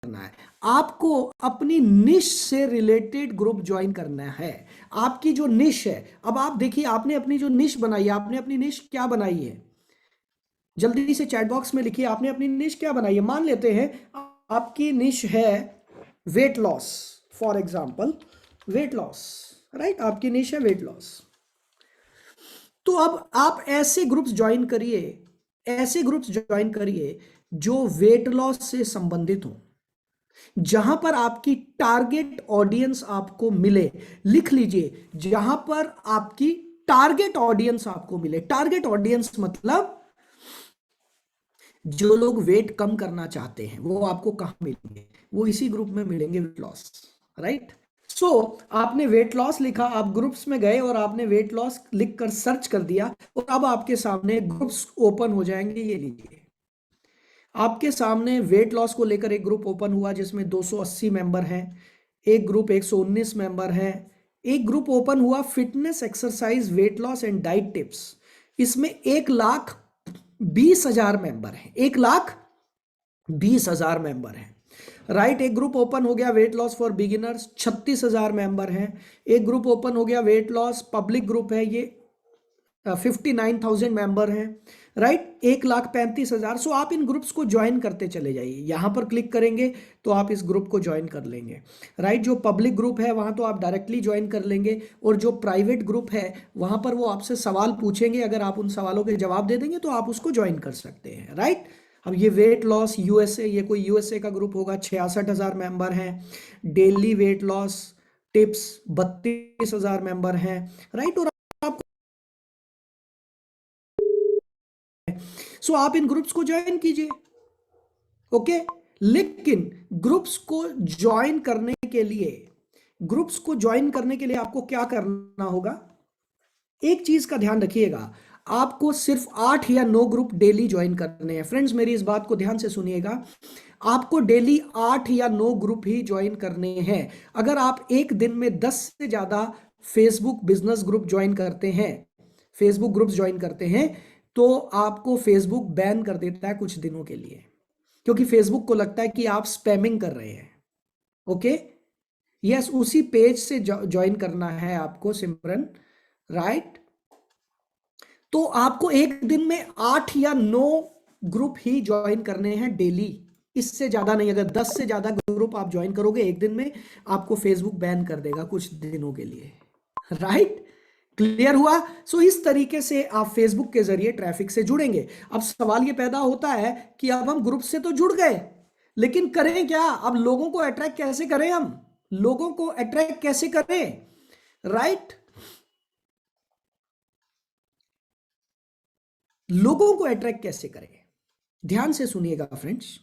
करना है, आपको अपनी निश से रिलेटेड ग्रुप ज्वाइन करना है। आपकी जो निश है, अब आप देखिए आपने अपनी जो निश बनाई है, आपने अपनी निश क्या बनाई है, जल्दी से चैट बॉक्स में लिखिए आपने अपनी निश क्या बनाई है। मान लेते हैं आपकी निश है weight loss, for example weight loss, right, आपकी निश है वेट लॉस। तो अब आप ऐसे ग्रुप्स ज्वाइन करिए, ऐसे ग्रुप्स ज्वाइन करिए जो वेट लॉस से संबंधित हो, जहां पर आपकी टारगेट ऑडियंस आपको मिले। लिख लीजिए, जहां पर आपकी टारगेट ऑडियंस आपको मिले। टारगेट ऑडियंस मतलब जो लोग वेट कम करना चाहते हैं वो आपको कहां मिलेंगे, वो इसी ग्रुप में मिलेंगे, वेट लॉस, राइट। सो आपने वेट लॉस लिखा, आप ग्रुप्स में गए और आपने वेट लॉस लिख कर सर्च कर दिया, और अब आपके सामने ग्रुप्स ओपन हो जाएंगे। ये लीजिए, आपके सामने वेट लॉस को लेकर एक ग्रुप ओपन हुआ जिसमें 280 मेंबर हैं, एक ग्रुप 119 मेंबर हैं, एक ग्रुप ओपन हुआ fitness exercise weight loss and diet tips, इसमें 1,20,000 मेंबर हैं, 1,20,000 मेंबर हैं, राइट। एक ग्रुप ओपन हो गया weight loss for beginners, 36,000 member हैं। एक ग्रुप ओपन हो गया वेट लॉस पब्लिक ग्रुप है, ये 59,000 मेंबर हैं, राइट, 1,35,000। सो आप इन ग्रुप्स को ज्वाइन करते चले जाइए, यहां पर क्लिक करेंगे तो आप इस ग्रुप को ज्वाइन कर लेंगे, राइट। जो पब्लिक ग्रुप है वहां तो आप डायरेक्टली ज्वाइन कर लेंगे, और जो प्राइवेट ग्रुप है वहां पर वो आपसे सवाल पूछेंगे, अगर आप उन सवालों के जवाब दे देंगे तो आप उसको ज्वाइन कर सकते हैं, राइट। अब ये वेट लॉस यूएसए, ये कोई यूएसए का ग्रुप होगा, 66,000 मेंबर हैं। Daily weight loss tips 32,000 member हैं, राइट। और सो आप इन ग्रुप्स को ज्वाइन कीजिए, ओके। लेकिन ग्रुप्स को ज्वाइन करने के लिए, ग्रुप्स को ज्वाइन करने के लिए आपको क्या करना होगा, एक चीज का ध्यान रखिएगा, आपको सिर्फ 8 या 9 ग्रुप डेली ज्वाइन करने हैं। फ्रेंड्स मेरी इस बात को ध्यान से सुनिएगा, आपको डेली 8 या 9 ग्रुप ही ज्वाइन करने हैं। अगर आप एक दिन में 10 से ज्यादा फेसबुक बिजनेस ग्रुप ज्वाइन करते हैं, फेसबुक ग्रुप्स ज्वाइन करते हैं, तो आपको फेसबुक बैन कर देता है कुछ दिनों के लिए, क्योंकि फेसबुक को लगता है कि आप स्पैमिंग कर रहे हैं, ओके। यस, उसी पेज से ज्वाइन करना है आपको सिमरन, राइट। तो आपको एक दिन में 8 या 9 ग्रुप ही ज्वाइन करने हैं डेली, इससे ज्यादा नहीं। अगर 10 से ज्यादा ग्रुप आप ज्वाइन करोगे एक दिन में, आपको फेसबुक बैन कर देगा कुछ दिनों के लिए, राइट। क्लियर हुआ। सो इस तरीके से आप फेसबुक के जरिए ट्रैफिक से जुड़ेंगे। अब सवाल ये पैदा होता है कि अब हम ग्रुप से तो जुड़ गए, लेकिन करें क्या, अब लोगों को अट्रैक्ट कैसे करें, हम लोगों को अट्रैक्ट कैसे करें, राइट। लोगों को अट्रैक्ट कैसे करें, ध्यान से सुनिएगा फ्रेंड्स।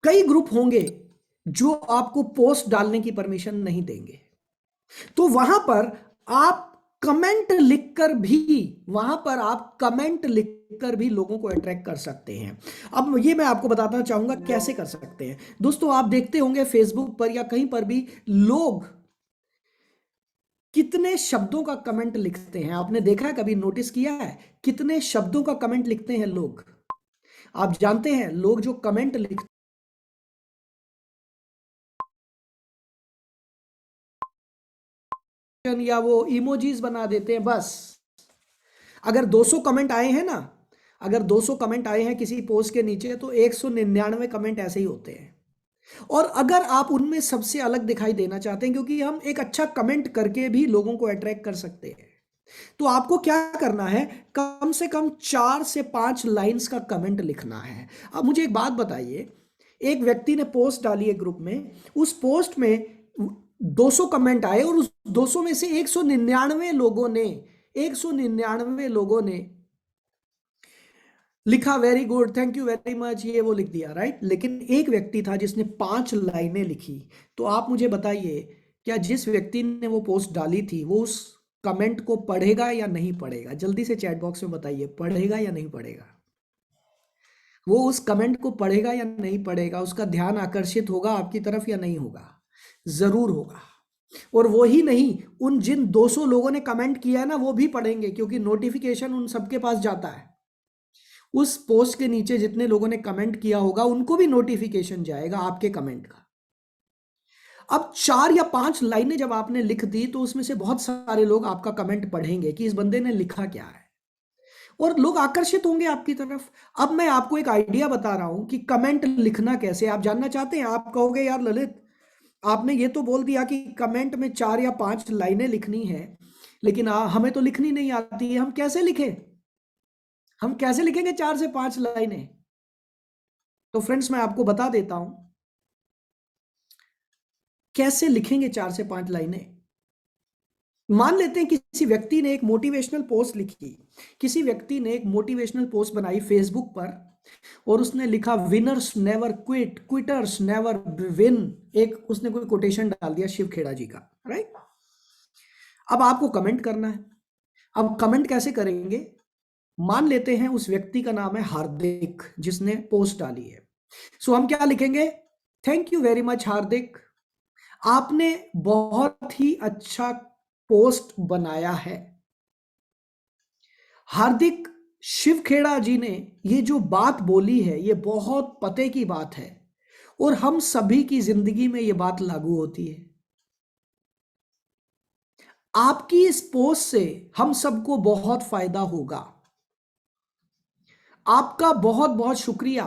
कई ग्रुप होंगे जो आपको पोस्ट डालने की परमिशन नहीं देंगे, तो वहां पर आप कमेंट लिखकर भी, वहां पर आप कमेंट लिखकर भी लोगों को अट्रैक्ट कर सकते हैं। अब ये मैं आपको बताना चाहूंगा कैसे कर सकते हैं। दोस्तों आप देखते होंगे फेसबुक पर या कहीं पर भी लोग कितने शब्दों का कमेंट लिखते हैं, आपने देखा है, कभी नोटिस किया है कितने शब्दों का कमेंट लिखते हैं लोग। आप जानते हैं लोग जो कमेंट लिखते हैं या वो इमोजीज बना देते हैं, बस। अगर 200 कमेंट आए हैं ना, अगर 200 कमेंट आए हैं किसी पोस्ट के नीचे, तो 199 कमेंट ऐसे ही होते हैं। और अगर आप उनमें सबसे अलग दिखाई देना चाहते हैं, क्योंकि हम एक अच्छा कमेंट करके भी लोगों को अट्रैक्ट कर सकते हैं, तो आपको क्या करना है, कम से कम 4 से 5 लाइंस का कमेंट लिखना है। अब मुझे एक बात बताइए, एक व्यक्ति ने पोस्ट डाली है ग्रुप में, उस पोस्ट में 200 कमेंट आए और उस 200 में से 199 लोगों ने, 199 लोगों ने लिखा very good, thank you very much, ये वो लिख दिया, राइट। लेकिन एक व्यक्ति था जिसने 5 लाइनें लिखी। तो आप मुझे बताइए, क्या जिस व्यक्ति ने वो पोस्ट डाली थी वो उस कमेंट को पढ़ेगा या नहीं पढ़ेगा, जल्दी से चैट बॉक्स में बताइए, पढ़ेगा या नहीं पढ़ेगा। वो उस कमेंट को पढ़ेगा या नहीं पढ़ेगा, उसका ध्यान आकर्षित होगा आपकी तरफ या नहीं होगा, जरूर होगा। और वो ही नहीं, उन जिन 200 लोगों ने कमेंट किया है ना, वो भी पढ़ेंगे, क्योंकि नोटिफिकेशन उन सबके पास जाता है। उस पोस्ट के नीचे जितने लोगों ने कमेंट किया होगा उनको भी नोटिफिकेशन जाएगा आपके कमेंट का। अब 4 या 5 लाइनें जब आपने लिख दी तो उसमें से बहुत सारे लोग आपका कमेंट पढ़ेंगे कि इस बंदे ने लिखा क्या है, और लोग आकर्षित होंगे आपकी तरफ। अब मैं आपको एक आइडिया बता रहा हूं कि कमेंट लिखना कैसे। आप जानना चाहते हैं? आप कहोगे यार ललित, आपने ये तो बोल दिया कि कमेंट में 4 या 5 लाइनें लिखनी है, लेकिन हमें तो लिखनी नहीं आती है, हम कैसे लिखें? हम कैसे लिखेंगे 4 से 5 लाइनें? तो फ्रेंड्स मैं आपको बता देता हूं कैसे लिखेंगे 4 से 5 लाइनें। मान लेते हैं किसी व्यक्ति ने एक मोटिवेशनल पोस्ट लिखी, किसी व्यक्ति ने एक मोटिवेशनल पोस्ट बनाई फेसबुक पर, और उसने लिखा winners never quit, quitters never win. एक उसने कोई कोटेशन डाल दिया शिव खेड़ा जी का, राइट। अब आपको कमेंट करना है। अब कमेंट कैसे करेंगे? मान लेते हैं उस व्यक्ति का नाम है हार्दिक, जिसने पोस्ट डाली है। सो हम क्या लिखेंगे? थैंक यू वेरी मच हार्दिक, आपने बहुत ही अच्छा पोस्ट बनाया है। हार्दिक, शिव खेड़ा जी ने ये जो बात बोली है ये बहुत पते की बात है, और हम सभी की जिंदगी में ये बात लागू होती है। आपकी इस पोस्ट से हम सबको बहुत फायदा होगा। आपका बहुत बहुत शुक्रिया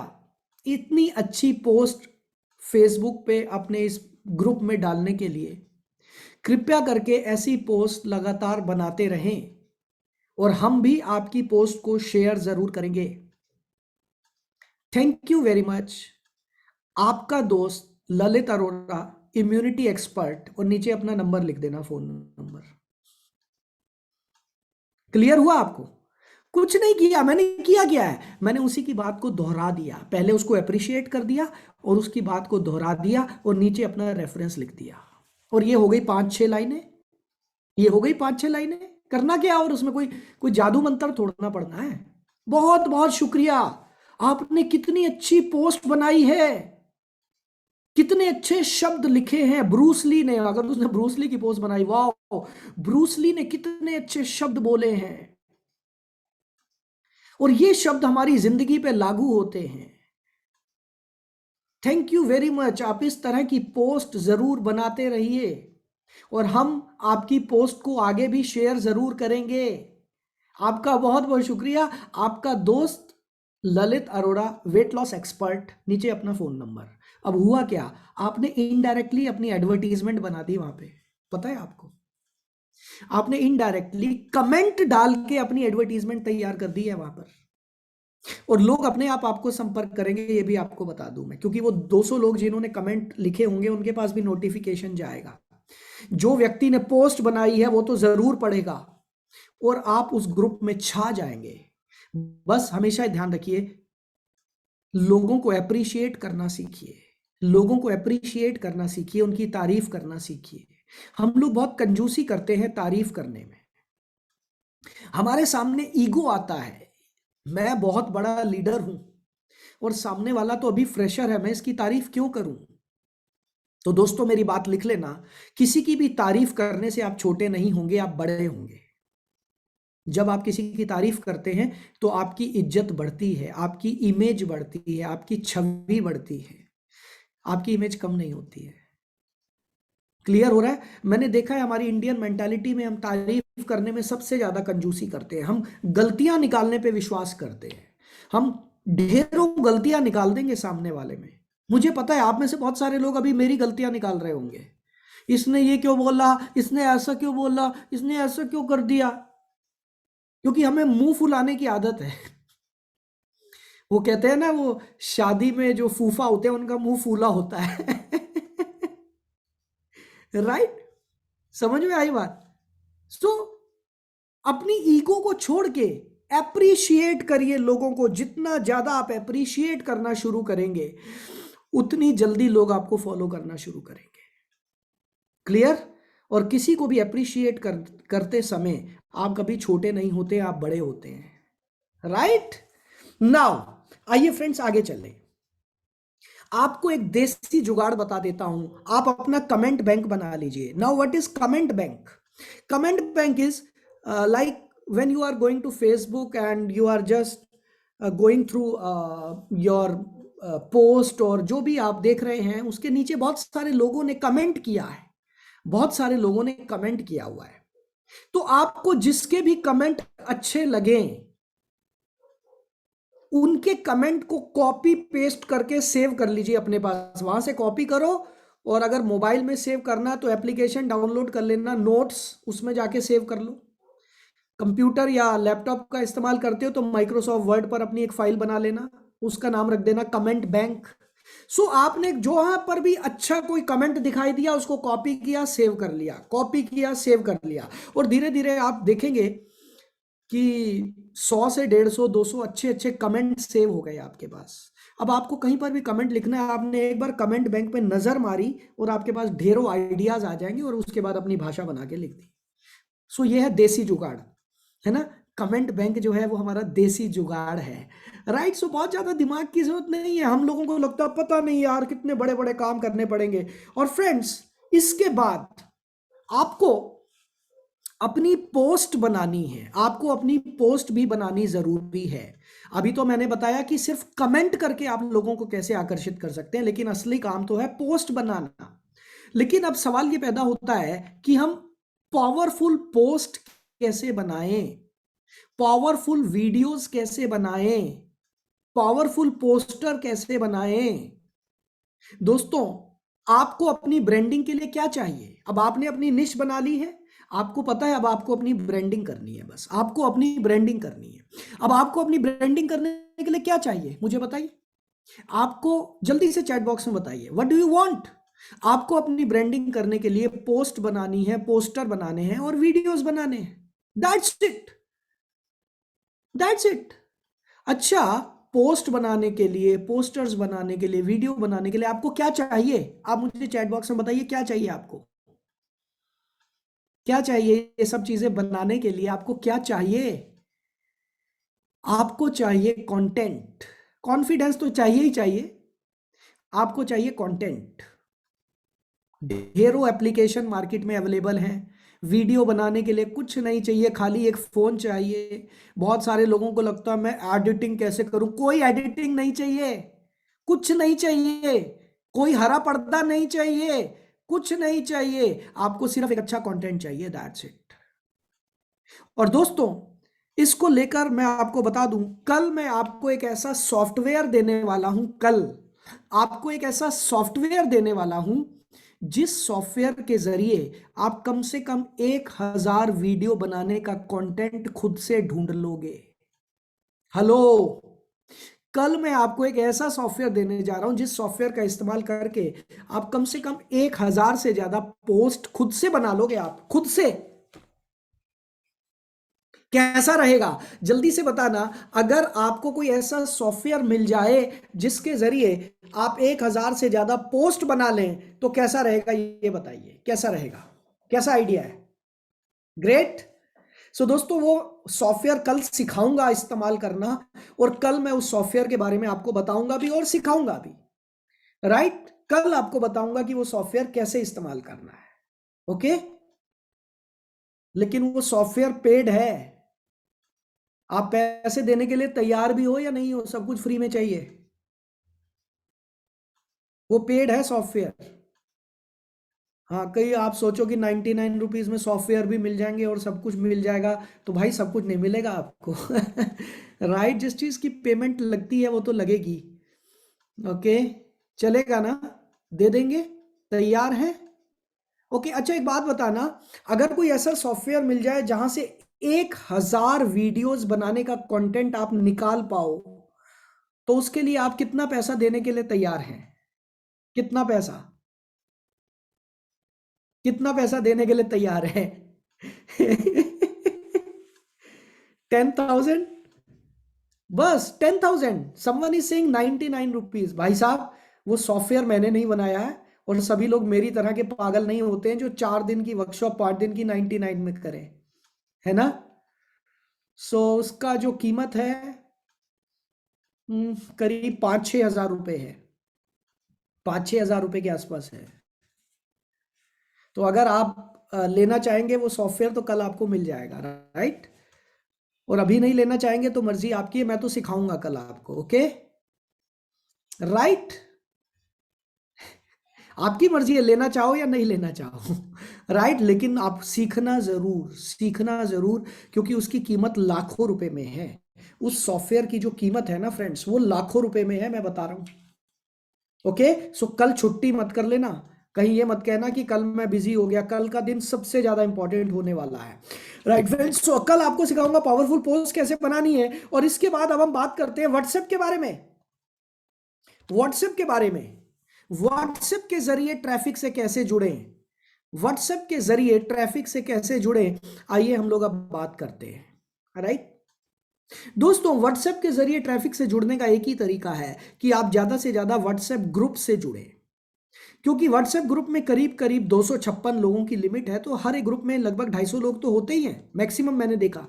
इतनी अच्छी पोस्ट फेसबुक पे अपने इस ग्रुप में डालने के लिए। कृपया करके ऐसी पोस्ट लगातार बनाते रहें, और हम भी आपकी पोस्ट को शेयर जरूर करेंगे। थैंक यू वेरी मच, आपका दोस्त ललित अरोड़ा, इम्यूनिटी एक्सपर्ट, और नीचे अपना नंबर लिख देना, फोन नंबर। क्लियर हुआ आपको? कुछ नहीं किया मैंने, किया क्या है, मैंने उसी की बात को दोहरा दिया। पहले उसको अप्रिशिएट कर दिया और उसकी बात को दोहरा दिया और नीचे अपना रेफरेंस लिख दिया, और ये हो गई 5-6 लाइनें। ये हो गई 5-6 लाइनें। करना क्या, और उसमें कोई कोई जादू मंत्र तोड़ना पड़ना है। बहुत बहुत शुक्रिया, आपने कितनी अच्छी पोस्ट बनाई है, कितने अच्छे शब्द लिखे हैं। ब्रूस ली ने, अगर उसने ब्रूस ली की पोस्ट बनाई, वाह, ब्रूस ली ने कितने अच्छे शब्द बोले हैं, और ये शब्द हमारी जिंदगी पे लागू होते हैं। थैंक यू वेरी मच, आप इस तरह की पोस्ट जरूर बनाते रहिए, और हम आपकी पोस्ट को आगे भी शेयर जरूर करेंगे। आपका बहुत बहुत शुक्रिया, आपका दोस्त Lalit Arora, weight loss expert, नीचे अपना फोन नंबर। अब हुआ क्या, आपने इनडायरेक्टली अपनी एडवर्टीजमेंट बना दी वहां पे। पता है आपको, आपने इनडायरेक्टली कमेंट डाल के अपनी एडवर्टीजमेंट तैयार कर दी है वहां पर, और लोग अपने आप आपको संपर्क करेंगे, ये भी आपको बता दूं मैं, क्योंकि वो 200 लोग जिन्होंने कमेंट लिखे होंगे उनके पास भी नोटिफिकेशन जाएगा। जो व्यक्ति ने पोस्ट बनाई है वो तो जरूर पढ़ेगा, और आप उस ग्रुप में छा जाएंगे। बस हमेशा ध्यान रखिए, लोगों को अप्रिशिएट करना सीखिए, लोगों को अप्रिशिएट करना सीखिए, उनकी तारीफ करना सीखिए। हम लोग बहुत कंजूसी करते हैं तारीफ करने में। हमारे सामने ईगो आता है, मैं बहुत बड़ा लीडर हूं और सामने वाला तो अभी फ्रेशर है, मैं इसकी तारीफ क्यों करूं। तो दोस्तों मेरी बात लिख लेना, किसी की भी तारीफ करने से आप छोटे नहीं होंगे, आप बड़े होंगे। जब आप किसी की तारीफ करते हैं तो आपकी इज्जत बढ़ती है, आपकी इमेज बढ़ती है, आपकी छवि बढ़ती है, आपकी इमेज कम नहीं होती है। क्लियर हो रहा है? मैंने देखा है हमारी इंडियन मेंटालिटी में हम तारीफ करने में सबसे ज्यादा कंजूसी करते हैं, हम गलतियां निकालने पे विश्वास करते हैं। हम ढेरों गलतियां निकाल देंगे सामने वाले में। मुझे पता है आप में से बहुत सारे लोग अभी मेरी गलतियां निकाल रहे होंगे, इसने ये क्यों बोला, इसने ऐसा क्यों बोला, इसने ऐसा क्यों कर दिया, क्योंकि हमें मुंह फुलाने की आदत है। वो कहते हैं ना, वो शादी में जो फूफा होते हैं उनका मुंह फूला होता है। राइट? समझ में आई बात? सो अपनी ईगो को छोड़ के एप्रिशिएट करिए लोगों को। जितना ज्यादा आप एप्रिशिएट करना शुरू करेंगे उतनी जल्दी लोग आपको फॉलो करना शुरू करेंगे। क्लियर? और किसी को भी अप्रिशिएट करते समय आप कभी छोटे नहीं होते, आप बड़े होते हैं। राइट? नाउ आइए फ्रेंड्स आगे चलें। आपको एक देसी जुगाड़ बता देता हूं, आप अपना कमेंट बैंक बना लीजिए। Now what is comment bank? Comment bank is like when you are going to Facebook and you are just going through your post और जो भी आप देख रहे हैं, उसके नीचे बहुत सारे लोगों ने कमेंट किया है, बहुत सारे लोगों ने कमेंट किया हुआ है। तो आपको जिसके भी कमेंट अच्छे लगे, उनके कमेंट को कॉपी पेस्ट करके सेव कर लीजिए अपने पास, वहां से कॉपी करो। और अगर मोबाइल में सेव करना है तो एप्लीकेशन डाउनलोड कर लेना, नोट्स, उसमें जाके सेव कर लो। कंप्यूटर या लैपटॉप का इस्तेमाल करते हो तो माइक्रोसॉफ्ट वर्ड पर अपनी एक फाइल बना लेना, उसका नाम रख देना कमेंट बैंक। सो आपने जहां पर भी अच्छा कोई कमेंट दिखाई दिया, उसको कॉपी किया, सेव कर लिया, कॉपी किया, सेव कर लिया। और धीरे धीरे आप देखेंगे कि 100 से 150 200 अच्छे अच्छे कमेंट सेव हो गए आपके पास। अब आपको कहीं पर भी कमेंट लिखना है, आपने एक बार कमेंट बैंक पे नजर मारी और आपके पास ढेरों आइडियाज आ जाएंगे, और उसके बाद अपनी भाषा बना के लिख दी। सो ये है देसी जुगाड़, है ना। कमेंट बैंक जो है वो हमारा देसी जुगाड़ है, राइट। सो बहुत ज्यादा दिमाग की जरूरत नहीं है, हम लोगों को लगता है पता नहीं यार कितने बड़े बड़े काम करने पड़ेंगे। और फ्रेंड्स, इसके बाद आपको अपनी पोस्ट बनानी है, आपको अपनी पोस्ट भी बनानी जरूरी है। अभी तो मैंने बताया कि सिर्फ कमेंट करके आप लोगों को कैसे आकर्षित कर सकते हैं, लेकिन असली काम तो है पोस्ट बनाना। लेकिन अब सवाल ये पैदा होता है कि हम पावरफुल पोस्ट कैसे बनाएं, पावरफुल वीडियोस कैसे बनाएं, पावरफुल पोस्टर कैसे बनाएं। दोस्तों, आपको अपनी ब्रांडिंग के लिए क्या चाहिए? अब आपने अपनी निश बना ली है, आपको पता है अब आपको अपनी ब्रांडिंग करनी है, बस आपको अपनी ब्रांडिंग करनी है। अब आपको अपनी ब्रांडिंग करने के लिए क्या चाहिए मुझे बताइए, आपको जल्दी से चैट बॉक्स में बताइए, व्हाट डू यू वांट। आपको अपनी ब्रांडिंग करने के लिए पोस्ट बनानी है, पोस्टर बनाने हैं और वीडियोस बनाने हैं। That's it, that's it. अच्छा, पोस्ट बनाने के लिए, पोस्टर्स बनाने के लिए, वीडियो बनाने के लिए आपको क्या चाहिए? आप मुझे चैट बॉक्स में बताइए क्या चाहिए आपको, क्या चाहिए? ये सब चीजें बनाने के लिए आपको क्या चाहिए? आपको चाहिए कंटेंट, कॉन्फिडेंस तो चाहिए ही चाहिए, आपको चाहिए कंटेंट। ढेरों एप्लीकेशन मार्केट में अवेलेबल हैं, वीडियो बनाने के लिए कुछ नहीं चाहिए, खाली एक फोन चाहिए। बहुत सारे लोगों को लगता है मैं एडिटिंग कैसे करूं, कोई एडिटिंग नहीं चाहिए, कुछ नहीं चाहिए, कोई हरा पर्दा नहीं चाहिए, कुछ नहीं चाहिए, आपको सिर्फ एक अच्छा कंटेंट चाहिए, दैट्स इट। और दोस्तों, इसको लेकर मैं आपको बता दूं, कल मैं आपको एक ऐसा सॉफ्टवेयर देने वाला हूं, कल आपको एक ऐसा सॉफ्टवेयर देने वाला हूं जिस सॉफ्टवेयर के जरिए आप कम से कम 1000 वीडियो बनाने का कंटेंट खुद से ढूंढ लोगे। हेलो, कल मैं आपको एक ऐसा सॉफ्टवेयर देने जा रहा हूं जिस सॉफ्टवेयर का इस्तेमाल करके आप कम से कम 1000 से ज्यादा पोस्ट खुद से बना लोगे, आप खुद से। कैसा रहेगा जल्दी से बताना। अगर आपको कोई ऐसा सॉफ्टवेयर मिल जाए जिसके जरिए आप 1000 से ज्यादा पोस्ट बना लें तो कैसा रहेगा, ये बताइए कैसा रहेगा, कैसा आइडिया है? ग्रेट। सो दोस्तों, वो सॉफ्टवेयर कल सिखाऊंगा इस्तेमाल करना, और कल मैं उस सॉफ्टवेयर के बारे में आपको बताऊंगा भी और सिखाऊंगा भी, राइट। कल आपको बताऊंगा कि वो सॉफ्टवेयर कैसे इस्तेमाल करना है, ओके। लेकिन वो सॉफ्टवेयर पेड है, आप पैसे देने के लिए तैयार भी हो या नहीं हो, सब कुछ फ्री में चाहिए, वो पेड है सॉफ्टवेयर। हाँ, कहीं आप सोचो कि 99 रुपीज में सॉफ्टवेयर भी मिल जाएंगे और सब कुछ मिल जाएगा, तो भाई सब कुछ नहीं मिलेगा आपको राइट। जिस चीज की पेमेंट लगती है वो तो लगेगी, ओके। चलेगा ना, दे देंगे, तैयार है, ओके। अच्छा, एक बात बताना, अगर कोई ऐसा सॉफ्टवेयर मिल जाए जहां से 1000 वीडियोस बनाने का कंटेंट आप निकाल पाओ, तो उसके लिए आप कितना पैसा देने के लिए तैयार हैं? कितना पैसा, कितना पैसा देने के लिए तैयार है? 10,000? बस 10,000? Someone is saying 99 rupees. भाई साहब, वो सॉफ्टवेयर मैंने नहीं बनाया है, और सभी लोग मेरी तरह के पागल नहीं होते हैं जो 4 दिन की वर्कशॉप 5 दिन की 99 में करें, है ना। सो उसका जो कीमत है, करीब 5-6 हज़ार रुपए है, 5-6 हज़ार रुपए के आसपास है। तो अगर आप लेना चाहेंगे वो सॉफ्टवेयर तो कल आपको मिल जाएगा, राइट। और अभी नहीं लेना चाहेंगे तो मर्जी आपकी है, मैं तो सिखाऊंगा कल आपको। ओके राइट, आपकी मर्जी है लेना चाहो या नहीं लेना चाहो। राइट, लेकिन आप सीखना जरूर, सीखना जरूर, क्योंकि उसकी कीमत लाखों रुपए में है। उस सॉफ्टवेयर की जो कीमत है ना फ्रेंड्स, वो लाखों रुपए में है, मैं बता रहा हूं। ओके, सो कल छुट्टी मत कर लेना, कहीं ये मत कहना कि कल मैं बिजी हो गया, कल का दिन सबसे ज्यादा इंपॉर्टेंट होने वाला है। राइट फ्रेंड्स, सो कल आपको सिखाऊंगा पावरफुल पोस्ट कैसे बनानी है। और इसके बाद अब हम बात करते हैं व्हाट्सएप के बारे में। व्हाट्सएप के बारे में, व्हाट्सएप के जरिए ट्रैफिक से कैसे जुड़े, व्हाट्सएप के जरिए ट्रैफिक से कैसे जुड़े, आइए हम लोग अब बात करते हैं। राइट दोस्तों, व्हाट्सएप के जरिए ट्रैफिक से जुड़ने का एक ही तरीका है कि आप ज्यादा से ज्यादा व्हाट्सएप ग्रुप से जुड़े, क्योंकि व्हाट्सएप ग्रुप में करीब करीब 256 लोगों की लिमिट है, तो हर एक ग्रुप में लगभग 250 लोग तो होते ही हैं मैक्सिमम, मैंने देखा।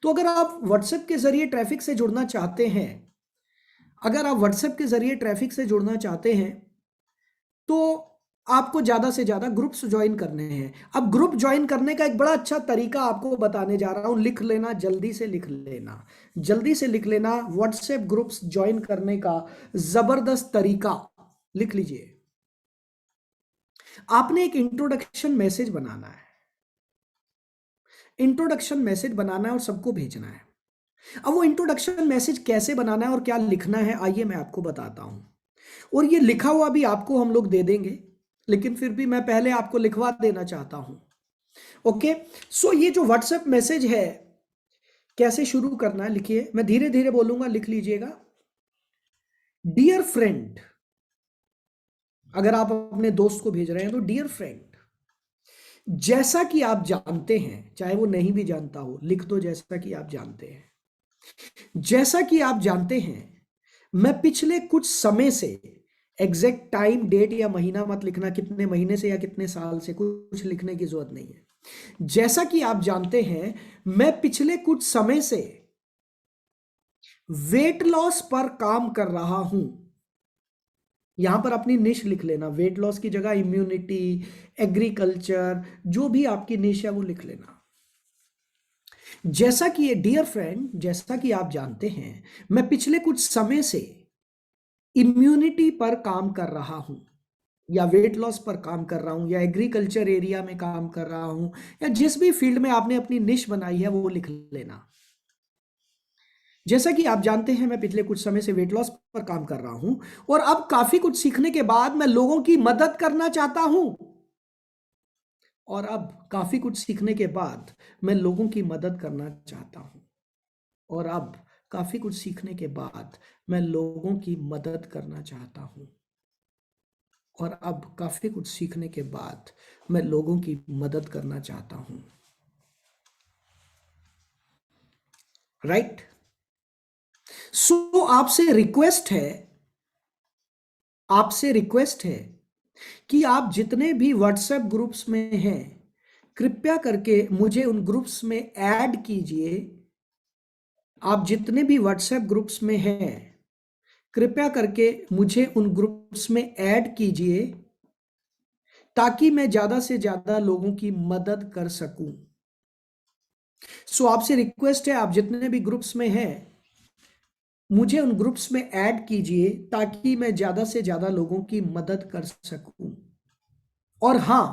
तो अगर आप व्हाट्सएप के जरिए ट्रैफिक से जुड़ना चाहते हैं, अगर आप व्हाट्सएप के जरिए ट्रैफिक से जुड़ना चाहते हैं तो आपको ज्यादा से ज्यादा ग्रुप्स ज्वाइन करने हैं। अब ग्रुप ज्वाइन करने का एक बड़ा अच्छा तरीका आपको बताने जा रहा हूं, लिख लेना, जल्दी से लिख लेना, जल्दी से लिख लेना। व्हाट्सएप ग्रुप्स ज्वाइन करने का जबरदस्त तरीका लिख लीजिए। आपने एक इंट्रोडक्शन मैसेज बनाना है, इंट्रोडक्शन मैसेज बनाना है और सबको भेजना है। अब वो इंट्रोडक्शन मैसेज कैसे बनाना है और क्या लिखना है, आइए मैं आपको बताता हूं। और ये लिखा हुआ भी आपको हम लोग दे देंगे, लेकिन फिर भी मैं पहले आपको लिखवा देना चाहता हूं। ओके, सो ये जो व्हाट्सएप मैसेज है कैसे शुरू करना है, लिखिए, मैं धीरे धीरे बोलूंगा, लिख लीजिएगा। डियर फ्रेंड, अगर आप अपने दोस्त को भेज रहे हैं तो डियर फ्रेंड, जैसा कि आप जानते हैं, चाहे वो नहीं भी जानता हो, लिख दो जैसा कि आप जानते हैं। जैसा कि आप जानते हैं, मैं पिछले कुछ समय से, एग्जैक्ट टाइम डेट या महीना मत लिखना, कितने महीने से या कितने साल से, कुछ लिखने की जरूरत नहीं है। जैसा कि आप जानते हैं, मैं पिछले कुछ समय से वेट लॉस पर काम कर रहा हूं। यहां पर अपनी निश लिख लेना, वेट लॉस की जगह इम्यूनिटी, एग्रीकल्चर, जो भी आपकी निश है वो लिख लेना। जैसा कि ये डियर फ्रेंड, जैसा कि आप जानते हैं, मैं पिछले कुछ समय से इम्यूनिटी पर काम कर रहा हूं, या वेट लॉस पर काम कर रहा हूं, या एग्रीकल्चर एरिया में काम कर रहा हूं, या जिस भी फील्ड में आपने अपनी निश बनाई है वो लिख लेना। जैसा कि आप जानते हैं, मैं पिछले कुछ समय से वेट लॉस पर काम कर रहा हूं, और अब काफी कुछ सीखने के बाद मैं लोगों की मदद करना चाहता हूं। और अब काफी कुछ सीखने के बाद मैं लोगों की मदद करना चाहता हूं। और अब काफी कुछ सीखने के बाद मैं लोगों की मदद करना चाहता हूं। और अब काफी कुछ सीखने के बाद मैं लोगों की मदद करना चाहता हूं। राइट, सो आपसे रिक्वेस्ट है, आपसे रिक्वेस्ट है कि आप जितने भी व्हाट्सएप ग्रुप्स में हैं, कृपया करके मुझे उन ग्रुप्स में ऐड कीजिए। आप जितने भी व्हाट्सएप ग्रुप्स में हैं, कृपया करके मुझे उन ग्रुप्स में ऐड कीजिए, ताकि मैं ज्यादा से ज्यादा लोगों की मदद कर सकूं। सो आपसे रिक्वेस्ट है, आप जितने भी ग्रुप्स में हैं, मुझे उन ग्रुप्स में ऐड कीजिए, ताकि मैं ज्यादा से ज्यादा लोगों की मदद कर सकूं। और हां,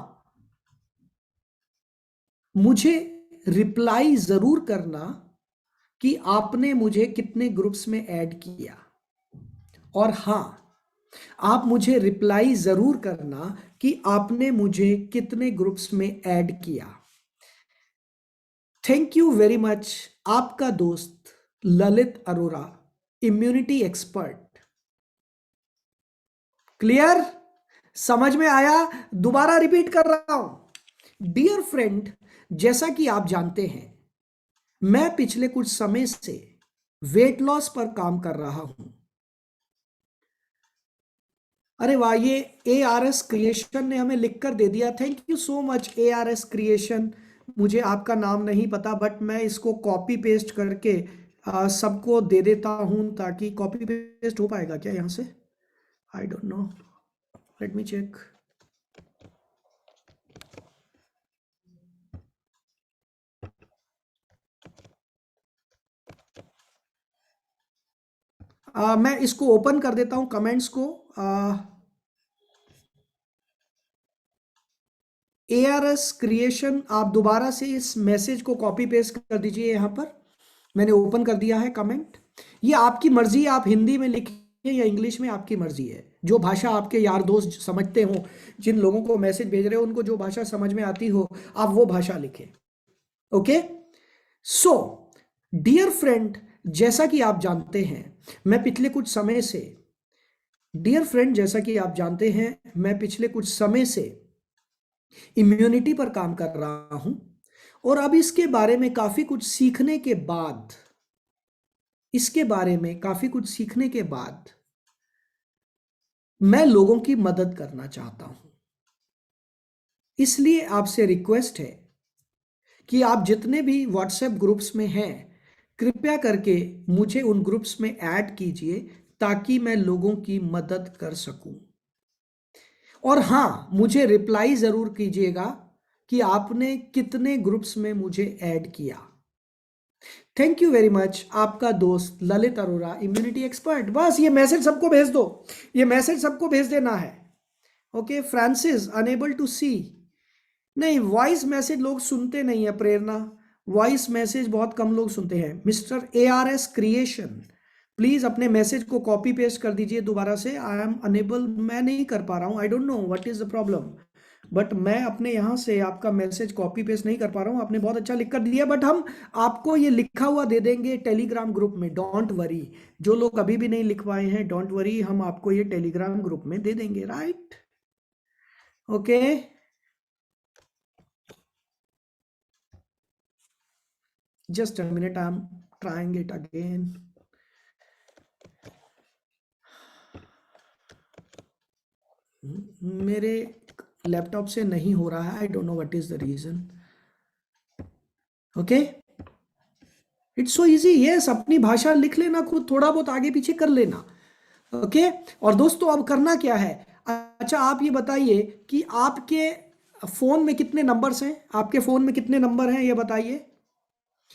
मुझे रिप्लाई जरूर करना कि आपने मुझे कितने ग्रुप्स में ऐड किया। और हां, आप मुझे रिप्लाई जरूर करना कि आपने मुझे कितने ग्रुप्स में ऐड किया। थैंक यू वेरी मच, आपका दोस्त Lalit Arora, immunity expert. Clear, समझ में आया? दोबारा रिपीट कर रहा हूं। डियर फ्रेंड, जैसा कि आप जानते हैं, मैं पिछले कुछ समय से वेट लॉस पर काम कर रहा हूं। अरे वाह, ये ARS क्रिएशन ने हमें लिख कर दे दिया, thank you so much ARS creation. मुझे आपका नाम नहीं पता, बट मैं इसको कॉपी पेस्ट करके सबको दे देता हूं, ताकि कॉपी पेस्ट हो पाएगा क्या यहां से, I don't know, let me check. मैं इसको ओपन कर देता हूं कमेंट्स को। ARS क्रिएशन, आप दोबारा से इस मैसेज को कॉपी पेस्ट कर दीजिए। यहां पर मैंने ओपन कर दिया है कमेंट। ये आपकी मर्जी है, आप हिंदी में लिखिए या इंग्लिश में, आपकी मर्जी है। जो भाषा आपके यार दोस्त समझते हो, जिन लोगों को मैसेज भेज रहे हो उनको जो भाषा समझ में आती हो, आप वो भाषा लिखें। ओके, सो डियर फ्रेंड, जैसा कि आप जानते हैं मैं पिछले कुछ समय से डियर फ्रेंड जैसा कि आप जानते हैं मैं पिछले कुछ समय से इम्यूनिटी पर काम कर रहा हूं। और अब इसके बारे में काफी कुछ सीखने के बाद मैं लोगों की मदद करना चाहता हूं। इसलिए आपसे रिक्वेस्ट है कि आप जितने भी व्हाट्सएप ग्रुप्स में हैं, कृपया करके मुझे उन ग्रुप्स में ऐड कीजिए ताकि मैं लोगों की मदद कर सकूं। और हाँ, मुझे रिप्लाई जरूर कीजिएगा कि आपने कितने ग्रुप्स में मुझे ऐड किया। थैंक यू वेरी मच, आपका दोस्त ललित अरोरा, इम्यूनिटी एक्सपर्ट। बस ये मैसेज सबको भेज दो, ये मैसेज सबको भेज देना है। ओके, फ्रांसिस अनेबल टू सी। नहीं, वॉइस मैसेज लोग सुनते नहीं है प्रेरणा, वॉइस मैसेज बहुत कम लोग सुनते हैं। मिस्टर ARS क्रिएशन, प्लीज अपने मैसेज को कॉपी पेस्ट कर दीजिए दोबारा से। आई एम अनेबल, मैं नहीं कर पा रहा हूं, आई don't know what is the problem, but मैं अपने यहां से आपका मैसेज कॉपी पेस्ट नहीं कर पा रहा हूं। आपने बहुत अच्छा लिख कर दिया, बट हम आपको ये लिखा हुआ दे देंगे टेलीग्राम ग्रुप में, डोंट वरी। जो लोग अभी भी नहीं लिख पाए हैं, डोंट वरी, हम आपको ये टेलीग्राम ग्रुप में दे देंगे, right? Okay, just a minute, I'm trying it again. मेरे लैपटॉप से नहीं हो रहा है, I don't know what is the reason. Okay, it's so easy. Yes, अपनी भाषा लिख लेना, खुद थोड़ा बहुत आगे पीछे कर लेना। ओके, और दोस्तों अब करना क्या है? अच्छा, आप ये बताइए कि आपके फोन में कितने नंबर्स हैं? आपके फोन में कितने नंबर हैं ये बताइए।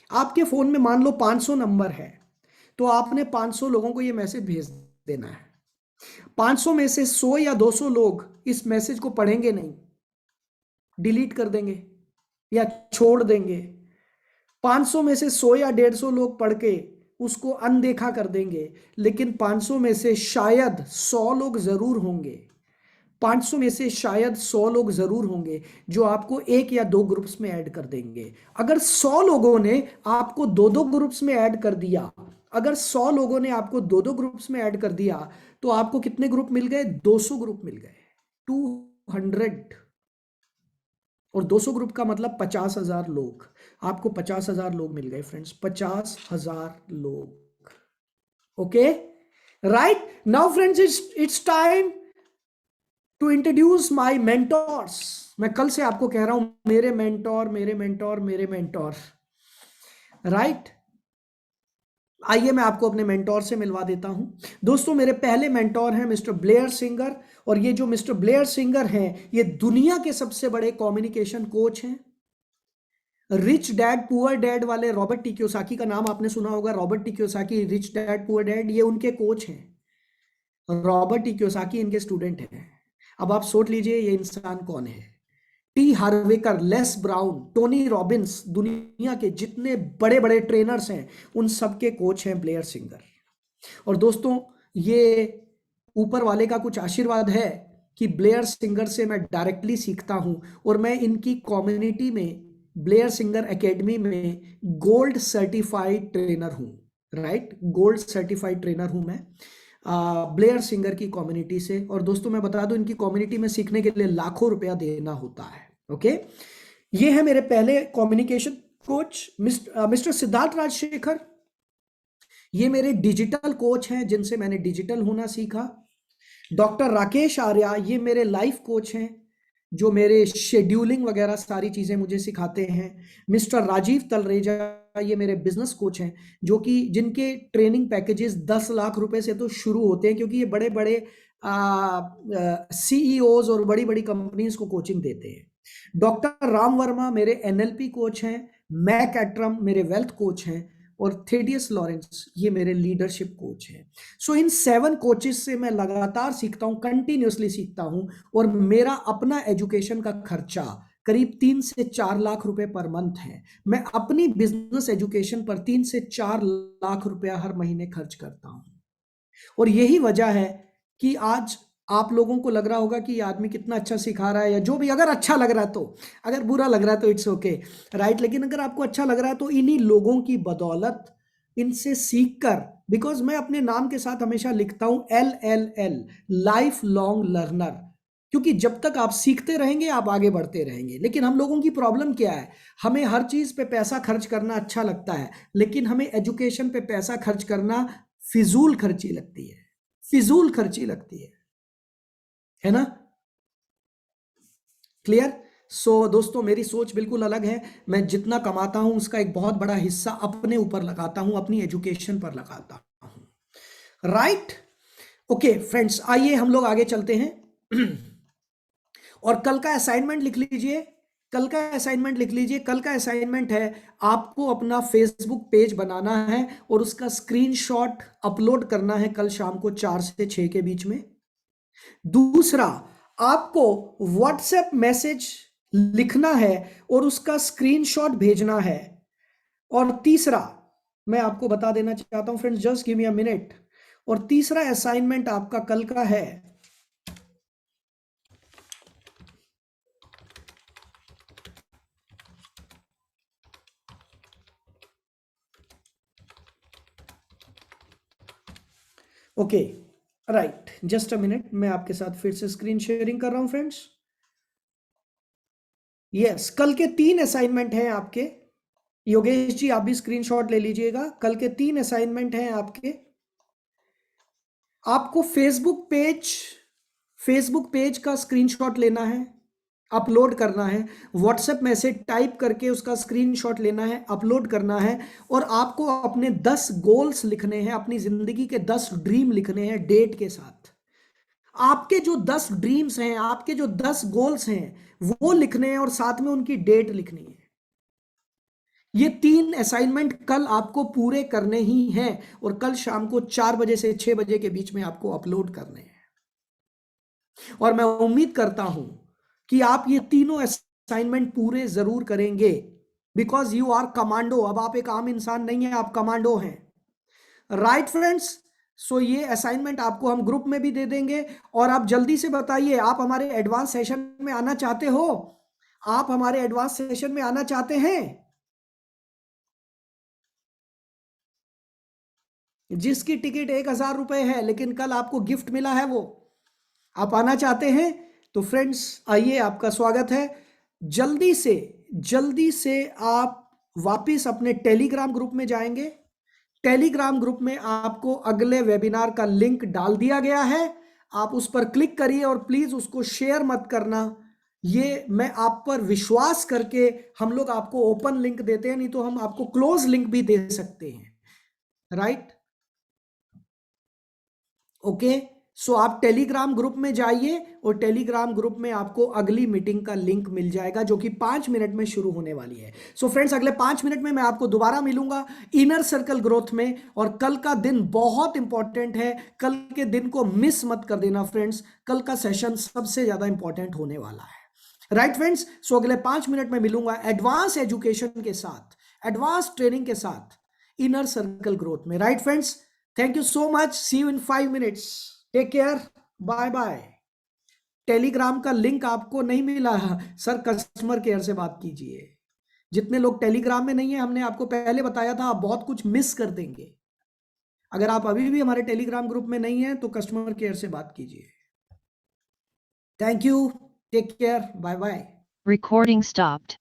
आपके फोन में मान लो 500 नंबर है, तो आपने 500 लोगों को ये मैसेज भेज देना है। 500 में से 100 या 200 लोग इस मैसेज को पढ़ेंगे नहीं, डिलीट कर देंगे या छोड़ देंगे। 500 में से 100 या 150 लोग पढ़ के उसको अनदेखा कर देंगे। लेकिन 500 में से शायद 100 लोग जरूर होंगे, 500 में से शायद 100 लोग जरूर होंगे जो आपको एक या दो ग्रुप्स में ऐड कर देंगे। अगर 100 लोगों ने आपको दो दो ग्रुप्स में ऐड कर दिया, अगर 100 लोगों ने आपको दो दो ग्रुप्स में ऐड कर दिया, तो आपको कितने ग्रुप मिल गए? 200 ग्रुप मिल गए, 200। और 200 ग्रुप का मतलब 50,000 लोग। आपको 50,000 लोग मिल गए फ्रेंड्स, 50,000 लोग। Okay, right now friends, it's time to introduce my mentors. मैं कल से आपको कह रहा हूं मेरे मेंटोर, मेरे मेंटोर, मेरे मेंटोर, राइट? आइए मैं आपको अपने मेंटोर से मिलवा देता हूं। दोस्तों, मेरे पहले मेंटोर हैं मिस्टर ब्लेयर सिंगर। और ये जो मिस्टर ब्लेयर सिंगर हैं, ये दुनिया के सबसे बड़े कम्युनिकेशन कोच हैं। रिच डैड पुअर डैड वाले रॉबर्ट टी कियोसाकी का नाम आपने सुना होगा। Robert T Kiyosaki, rich dad poor dad, ये उनके कोच हैं। रॉबर्ट टी कियोसाकी इनके स्टूडेंट हैं। अब आप सोच लीजिए ये इंसान कौन है। T Harv Eker, Les Brown, Tony Robbins, दुनिया के जितने बड़े बड़े ट्रेनर्स हैं उन सबके कोच हैं ब्लेयर सिंगर। और दोस्तों, ये ऊपर वाले का कुछ आशीर्वाद है कि ब्लेयर सिंगर से मैं डायरेक्टली सीखता हूं। और मैं इनकी कम्युनिटी में, ब्लेयर सिंगर एकेडमी में गोल्ड सर्टिफाइड ट्रेनर हूं, राइट? गोल्ड सर्टिफाइड ट्रेनर हूं मैं ब्लेयर सिंगर की कम्युनिटी से। और दोस्तों मैं बता दूं, इनकी कम्युनिटी में सीखने के लिए लाखों रुपया देना होता है। ओके, ये है मेरे पहले communication coach mister Siddharth Rajashekhar. ये मेरे डिजिटल कोच हैं जिनसे मैंने डिजिटल होना सीखा। डॉक्टर राकेश आर्या, ये मेरे लाइफ कोच हैं जो मेरे शेड्यूलिंग वगैरह सारी चीजें मुझे सिखाते हैं। मिस्टर राजीव तलरेजा, ये मेरे बिजनेस कोच हैं जो कि जिनके ट्रेनिंग पैकेजेस 10 लाख रुपए से तो शुरू होते हैं, क्योंकि ये बड़े बड़े CEOs और बड़ी बड़ी कंपनीज को कोचिंग देते हैं। डॉक्टर राम वर्मा मेरे NLP कोच हैं। मैक एट्रम मेरे वेल्थ कोच हैं। और थेडियस लॉरेंस, ये मेरे लीडरशिप कोच हैं। सो इन 7 कोचेस से मैं लगातार सीखता हूं, कंटिन्यूसली सीखता हूं, और मेरा अपना एजुकेशन का खर्चा करीब 3 से 4 लाख रुपए पर मंथ है। मैं अपनी बिजनेस एजुकेशन पर 3 से 4 लाख रुपया हर महीने खर्च करता हूं। और यही वजह है कि आज आप लोगों को लग रहा होगा कि ये आदमी कितना अच्छा सिखा रहा है, या जो भी, अगर अच्छा लग रहा है तो, अगर बुरा लग रहा है तो इट्स ओके, राइट। लेकिन अगर आपको अच्छा लग रहा है तो इन्हीं लोगों की बदौलत, इनसे सीख कर, बिकॉज मैं अपने नाम के साथ हमेशा लिखता हूं LLL, लाइफ लॉन्ग लर्नर, क्योंकि जब तक आप सीखते रहेंगे आप आगे बढ़ते रहेंगे। लेकिन हम लोगों की प्रॉब्लम क्या है, हमें हर चीज पे पैसा खर्च करना अच्छा लगता है, लेकिन हमें एजुकेशन पे पैसा खर्च करना फिजूल खर्ची लगती है, फिजूल खर्ची लगती है ना। क्लियर। सो दोस्तों, मेरी सोच बिल्कुल अलग है। मैं जितना कमाता हूं उसका एक बहुत बड़ा हिस्सा अपने ऊपर लगाता हूं, अपनी एजुकेशन पर लगाता हूं, राइट। ओके फ्रेंड्स, आइए हम लोग आगे चलते हैं। और कल का असाइनमेंट लिख लीजिए, कल का असाइनमेंट लिख लीजिए। कल का असाइनमेंट है, आपको अपना फेसबुक पेज बनाना है और उसका स्क्रीनशॉट अपलोड करना है कल शाम को 4 से 6 के बीच में। दूसरा, आपको व्हाट्सएप मैसेज लिखना है और उसका स्क्रीनशॉट भेजना है। और तीसरा, मैं आपको बता देना चाहता हूं friends, just give me a minute. और तीसरा असाइनमेंट आपका कल का है, okay right, just a minute, मैं आपके साथ फिर से स्क्रीन शेयरिंग कर रहा हूं फ्रेंड्स। यस, कल के 3 असाइनमेंट हैं आपके। योगेश जी, आप भी स्क्रीनशॉट ले लीजिएगा। कल के 3 असाइनमेंट हैं आपके। आपको फेसबुक पेज का स्क्रीनशॉट लेना है, अपलोड करना है। व्हाट्सएप मैसेज टाइप करके उसका स्क्रीनशॉट लेना है, अपलोड करना है। और आपको अपने 10 गोल्स लिखने हैं, अपनी जिंदगी के 10 ड्रीम लिखने हैं डेट के साथ। आपके जो 10 ड्रीम्स हैं, आपके जो 10 गोल्स हैं, वो लिखने हैं और साथ में उनकी डेट लिखनी है। ये 3 असाइनमेंट कल आपको पूरे करने ही हैं और कल शाम को 4 बजे से 6 बजे के बीच में आपको अपलोड करने हैं। और मैं उम्मीद करता हूं कि आप ये तीनों असाइनमेंट पूरे जरूर करेंगे, बिकॉज यू आर कमांडो। अब आप एक आम इंसान नहीं है, आप कमांडो हैं, राइट फ्रेंड्स। सो ये असाइनमेंट आपको हम ग्रुप में भी दे देंगे। और आप जल्दी से बताइए, आप हमारे एडवांस सेशन में आना चाहते हो? आप हमारे एडवांस सेशन में आना चाहते हैं? जिसकी टिकट 1,000 रुपए है, लेकिन कल आपको गिफ्ट मिला है, वो आप आना चाहते हैं? तो फ्रेंड्स आइए, आपका स्वागत है। जल्दी से आप वापिस अपने टेलीग्राम ग्रुप में जाएंगे। टेलीग्राम ग्रुप में आपको अगले वेबिनार का लिंक डाल दिया गया है, आप उस पर क्लिक करिए और प्लीज उसको शेयर मत करना। ये मैं आप पर विश्वास करके हम लोग आपको ओपन लिंक देते हैं, नहीं तो हम आपको क्लोज लिंक भी दे सकते हैं, राइट। ओके, सो आप टेलीग्राम ग्रुप में जाइए और टेलीग्राम ग्रुप में आपको अगली मीटिंग का लिंक मिल जाएगा, जो कि 5 मिनट में शुरू होने वाली है। सो फ्रेंड्स, अगले 5 मिनट में मैं आपको दोबारा मिलूंगा इनर सर्कल ग्रोथ में। और कल का दिन बहुत इंपॉर्टेंट है, कल के दिन को मिस मत कर देना फ्रेंड्स। कल का सेशन सबसे ज्यादा इंपॉर्टेंट होने वाला है, राइट फ्रेंड्स। सो अगले 5 मिनट में मिलूंगा एडवांस एजुकेशन के साथ, एडवांस ट्रेनिंग के साथ, इनर सर्कल ग्रोथ में, right friends. Thank you so much, see you in 5 minutes, take care, bye bye. Telegram का लिंक आपको नहीं मिला सर, कस्टमर केयर से बात कीजिए। जितने लोग टेलीग्राम में नहीं है, हमने आपको पहले बताया था, आप बहुत कुछ मिस कर देंगे। अगर आप अभी भी हमारे टेलीग्राम ग्रुप में नहीं है तो कस्टमर केयर से बात कीजिए। Thank you, take care, bye bye. Recording stopped.